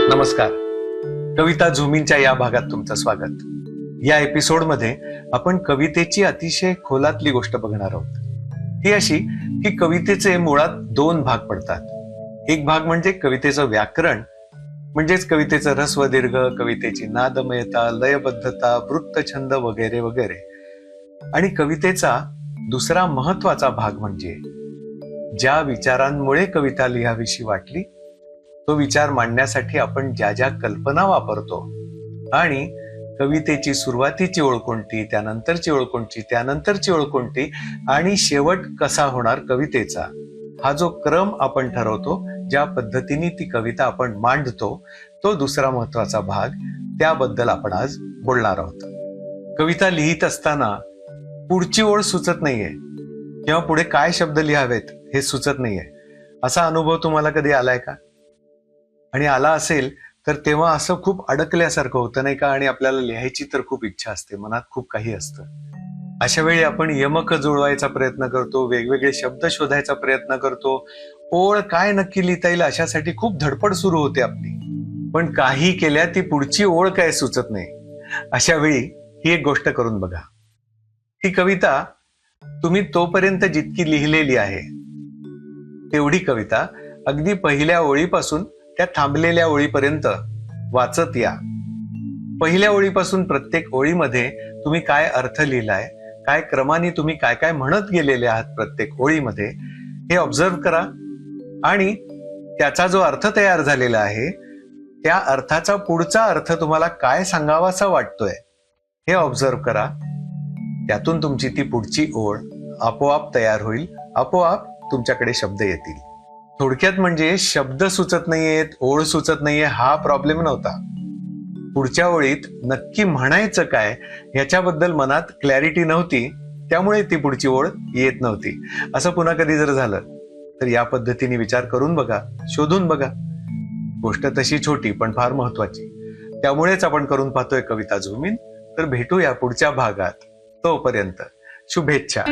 नमस्कार. कविता झुमींच्या या भागात तुमचं स्वागत. या एपिसोडमध्ये आपण कवितेची अतिशय खोलातली गोष्ट बघणार आहोत. ही अशी की कवितेचे मुळात दोन भाग पडतात. एक भाग म्हणजे कवितेचं व्याकरण, म्हणजेच कवितेचं रस व दीर्घ, कवितेची नादमयता, लयबद्धता, वृत्तछंद वगैरे वगैरे. आणि कवितेचा दुसरा महत्वाचा भाग म्हणजे ज्या विचारांमुळे कविता लिहावीशी वाटली तो विचार मांडण्यासाठी आपण ज्या ज्या कल्पना वापरतो, आणि कवितेची सुरुवातीची ओळ कोणती, त्यानंतरची ओळ कोणती, त्यानंतरची ओळ कोणती, आणि शेवट कसा होणार कवितेचा, हा जो क्रम आपण ठरवतो, ज्या पद्धतीने ती कविता आपण मांडतो, तो दुसरा महत्वाचा भाग. त्याबद्दल आपण आज बोलणार आहोत. कविता लिहित असताना पुढची ओळ सुचत नाहीये किंवा पुढे काय शब्द लिहावेत हे सुचत नाहीये. असा अनुभव तुम्हाला कधी आलाय का? आणि आला असेल तर तेव्हा असं खूप अडकल्यासारखं होतं नाही का? आणि आपल्याला लिहायची तर खूप इच्छा असते, मनात खूप काही असतं. अशा वेळी आपण यमक जुळवायचा प्रयत्न करतो, वेगवेगळे शब्द शोधायचा प्रयत्न करतो, ओळ काय नक्की लिहिता येईल अशासाठी खूप धडपड सुरू होते आपली. पण काही केल्या ती पुढची ओळ काय सुचत नाही. अशा वेळी ही एक गोष्ट करून बघा. ही कविता तुम्ही तोपर्यंत जितकी लिहिलेली आहे तेवढी कविता अगदी पहिल्या ओळीपासून त्या थांबलेल्या ओळीपर्यंत वाचत या. पहिल्या ओळीपासून प्रत्येक ओळीमध्ये तुम्ही काय अर्थ लिहिलाय, काय क्रमाने तुम्ही काय काय म्हणत गेलेले आहात प्रत्येक ओळीमध्ये, हे ऑब्झर्व करा. आणि त्याचा जो अर्थ तयार झालेला आहे त्या अर्थाचा पुढचा अर्थ तुम्हाला काय सांगावासा वाटतोय हे ऑब्झर्व करा. त्यातून तुमची ती पुढची ओळ आपोआप तयार होईल, आपोआप तुमच्याकडे शब्द येतील. थोडक्यात म्हणजे शब्द सुचत नाहीयेत, ओळ सुचत नाहीये हा प्रॉब्लेम नव्हता. पुढच्या ओळीत नक्की म्हणायचं काय याच्याबद्दल मनात क्लॅरिटी नव्हती, त्यामुळे ती पुढची ओळ येत नव्हती. असं पुन्हा कधी जर झालं तर या पद्धतीने विचार करून बघा, शोधून बघा. गोष्ट तशी छोटी पण फार महत्वाची, त्यामुळेच आपण करून पाहतोय कविता झुमीन. तर भेटूया पुढच्या भागात. तोपर्यंत शुभेच्छा.